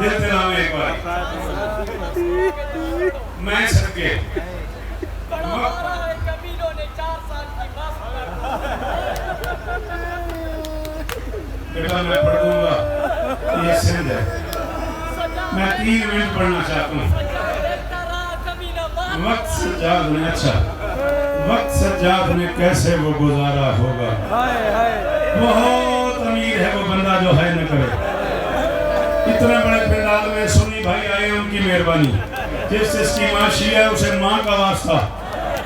दिल तेरा में एक बार मैं सके बेटा मैं पढ़ दूंगा ये सिंध है मैं 3 मिनट पढ़ना चाहता हूँ वक्त सज्जाद ने अच्छा वक्त सज्जाद ने कैसे वो गुजारा होगा बहुत अमीर है वो बंदा जो है न करे इतने बड़े पंडाल में सुन्नी भाई आए उनकी मेहरबानी जिसकी माँ शिया उसे माँ का वास्ता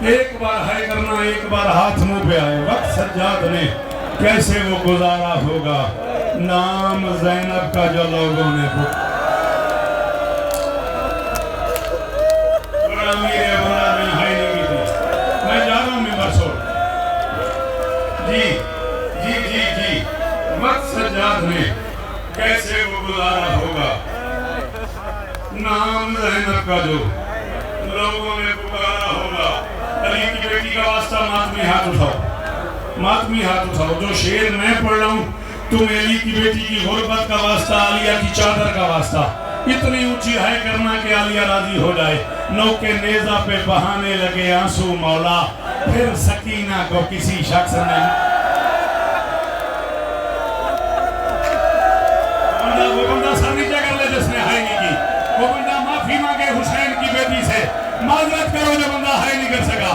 एक बार है करना एक बार हाथ मुंह पे आए वक्त सज्जाद ने कैसे वो गुजारा होगा नाम ज़ैनब का जो लोगों ने बड़ा अमीर है बड़ा मैं हाई नहीं की थी मैं जा रहा हूँ मेंबर छोड़ जी जी जी जी वक्त सज्जाद ने कैसे वो गुजारा होगा नाम ज़ैनब का जो लोगों ने पुकारा होगा अली की बेटी का वास्ता मातमी हाथ उठाओ जो शेर मैं पढ़ रहा हूँ तुम अली की बेटी की गुर्बत का वास्ता आलिया की चादर का वास्ता इतनी ऊंची है करना कि आलिया राजी हो जाए नौके नेजा पे बहाने लगे आंसू मौला फिर सकीना को किसी शख्स ने वो बंदा सर नीचे कर ले जिसने हाय नहीं की वो बंदा माफी मांगे हुसैन की बेटी से माजरत करो जो बंदा हाय नहीं कर सका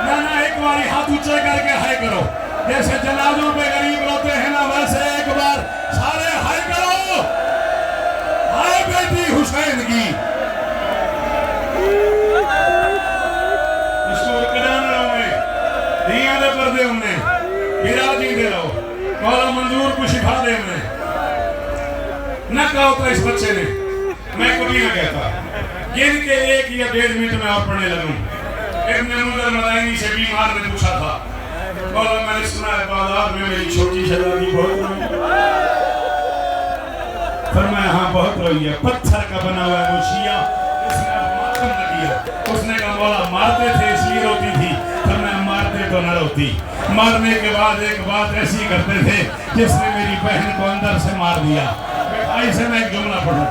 ना एक बार हाथ ऊंचे करके हाय करो जैसे जनाजों पे गरीब रोते हैं ना वैसे एक बार सारे हाय करो हाय बेटी हुसैन की इसको कदान रहोगे दिया दे पर्दे हमने बिराजी दे रहो मौला मंजूर को शिफा दे हमने न कहा होता इस बच्चे ने मैं कभी ना कहता गिन के 1 या 1.5 मिनट में और पढ़ने लगूं इब्न मुंज़र मदाइनी से बीमार ने पूछा था मौला मैंने सुना है बाजार में मेरी छोटी शहजादी बहुत रोई फरमाया हाँ बहुत रोई है पत्थर का बना हुआ है वो शिया उसने मातम न किया उसने कहा मौला मारते थे इसलिए रोती थी फरमाया मारते तो न रोती मारने के बाद एक बात ऐसी करते थे जिसने मेरी बहन को अंदर से मार दिया भाई से मैं एक जुमला पढ़ूं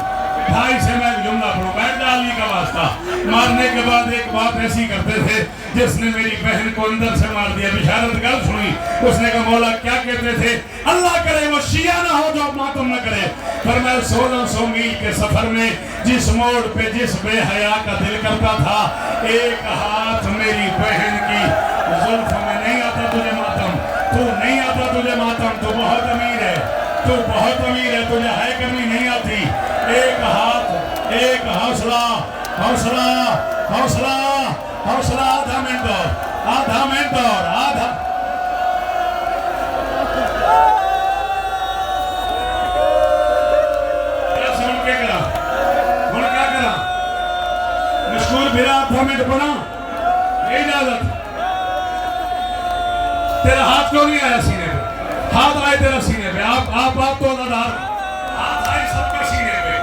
बैठ अली का वास्ता मारने के बाद एक बात ऐसी करते थे जिसने मेरी बहन को अंदर से मार दिया बिशारत गल सुनी उसने कहा मौला क्या कहते थे अल्लाह करे वो शिया ना हो जो मातम न करे पर मैं 1600 मील के सफर में जिस मोड़ पे जिस बेहया का दिल करता था एक हाथ मेरी बहन की जुल्फ में नहीं आता तुझे मातम तू नहीं आता तुझे मातम तू बहुत अमीर है तुझे है करनी नहीं आती एक हाथ एक हौसला आधा मिनट और क्या करा मशहूर फिर आधा मिनट बना इजाजत तेरा हाथ क्यों नहीं आया सीने पे हाथ आए तेरा सीने पे आप तो अदादार हाथ आए सबके सीने पे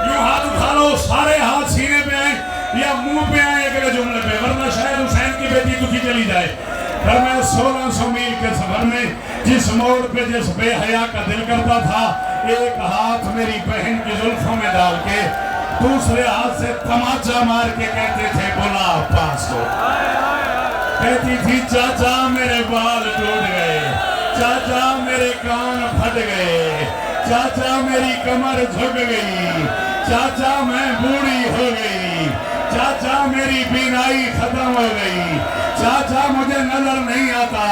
यूं हाथ उठा लो सारे हाथ सीने पे आए या मुंह पे आए अगले जुमले पे वरना शायद हुसैन की बेटी दुखी चली जाए फिर मैं 1600 मील के सफर में जिस मोड़ पे जिस बेहया का दिल करता था एक हाथ मेरी बहन की जुल्फों में डाल के दूसरे हाथ से तमाचा मार के कहते थे बोला पास को कहती थी चाचा मेरे बाल टूट गए चाचा मेरे कान फट गए चाचा मेरी कमर झुक गई चाचा मैं बूढ़ी हो गई चाचा मेरी बीनाई खत्म हो गई चाचा मुझे नजर नहीं आता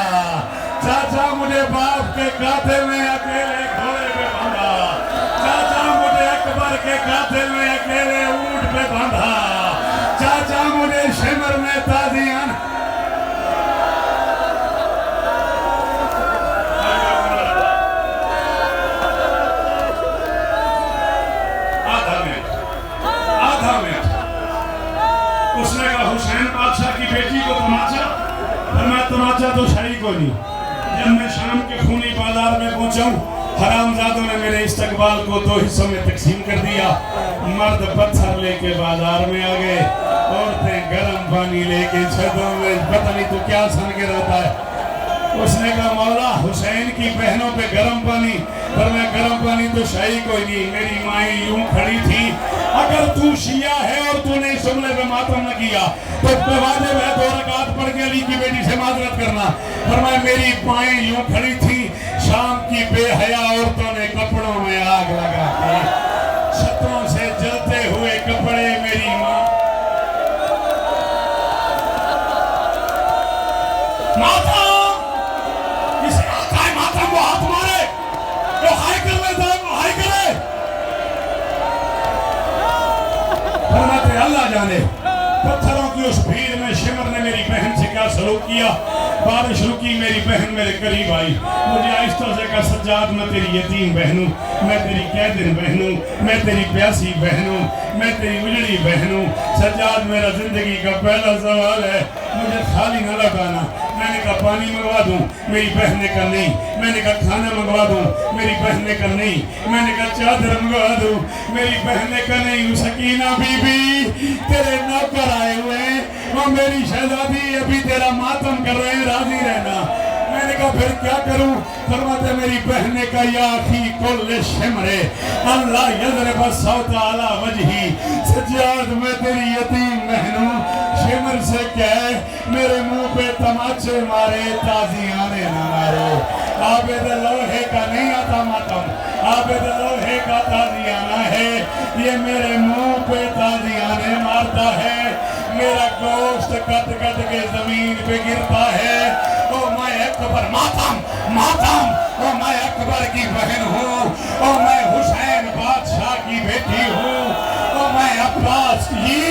चाचा मुझे बाप के कातिल में अकेले घोड़े पे बांधा चाचा मुझे अकबर के कातिल में अकेले ऊंट पे बांधा चाचा मुझे शिमर में ताजियान उसने कहा हुसैन बादशाह की बेटी को तमाचा तमाचा तो शाही को नहीं जब मैं शाम के खूनी बाजार में पहुंचा हरामजादों ने मेरे इस्तकबाल को 2 हिस्सों में तकसीम कर दिया मर्द पत्थर लेके बाजार में आ गए औरतें गर्म पानी लेके छतों में पता नहीं तो क्या सन के रहता है उसने कहा मौला हुसैन की बहनों पे गर्म पानी पर मैं गर्म पानी तो शाही कोई नहीं मेरी माई यूं खड़ी थी अगर तू शिया है और तूने इस जुमले पे मातम न किया तो वाजिब है 2 रकात पढ़ के अली की बेटी से माजरत करना। फरमाया मेरी पाएं यूं खड़ी थी, शाम की बेहया औरतों ने कपड़ों में आग लगा के छतों से जलते हुए कपड़े मेरी माँ मातम, इसे आता है मातम, वो हाथ मारे, वो हाय कर लेता है, वो हाय करे। फरमाते अल्लाह जाने पत्थरों की उस भीड़ में शिमर ने मेरी बहन से क्या सलूक किया। बारिश रुकी, मेरी बहन मेरे करीब आई, मुझे आहिस्ता से कहा सज्जाद मैं तेरी यतीम बहन हूँ, मैं तेरी कैदिन बहन हूँ, मैं तेरी प्यासी बहन हूँ, मैं तेरी उजड़ी बहन हूँ। सज्जाद मेरा जिंदगी का पहला सवाल है, मुझे खाली न लौटाना। मैंने कहा पानी मंगवा दूं, मेरी बहन ने कहा नहीं। मैंने कहा खाना मंगवा दूं, मेरी बहन ने कहा नहीं। मैंने कहा चादर मंगवा दूं, मेरी बहन ने कहा नहीं। सकीना बीबी तेरे नौकर आए हुए हैं, वो मेरी शहजादी अभी तेरा मातम कर रहे हैं, राजी रहना। मैंने कहा फिर क्या करूं? फरमाते मेरी बहन ने कहा या अखी कुल शिमरे अल्लाह यज़रिब सौता अला वजही। सज्जाद मैं तेरी यतीम बहन हूं, शिमर से कह मेरे मुंह पे तमाचे मारे, ताजियाने ना मारे। आबेद लोहे का नहीं आता मातम, आबेद लोहे का ताजियाना है, ये मेरे मुंह पे ताजियाने मारता है, मेरा गोश्त कट कट के जमीन पे गिरता है। ओ मैं अकबर मातम मातम, ओ मैं अकबर की बहन हूँ, ओ मैं हुसैन बादशाह की बेटी हूँ, ओ मैं अब्बास की।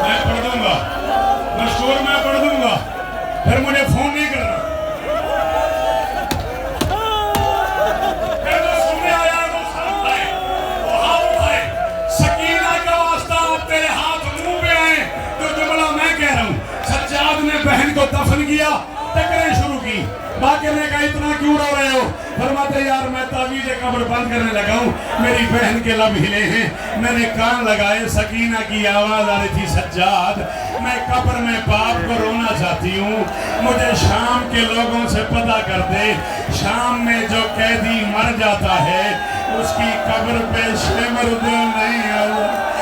मैं पढ़ दूंगा, मशहूर मैं पढ़ दूंगा, फिर मुझे फोन नहीं करना। बहन को दफन किया, टकरें शुरू की। बाकी ने कहा इतना क्यों रो रहे हो? फरमाते यार मैं तावीज़े कब्र बंद करने लगा हूँ, मेरी बहन के लब हिले हैं, मैंने कान लगाए, सकीना की आवाज आ रही थी सज्जाद मैं कब्र में बाप को रोना चाहती हूँ, मुझे शाम के लोगों से पता कर दे, शाम में जो कैदी मर जाता है उसकी कब्र पे शिमर नहीं आया।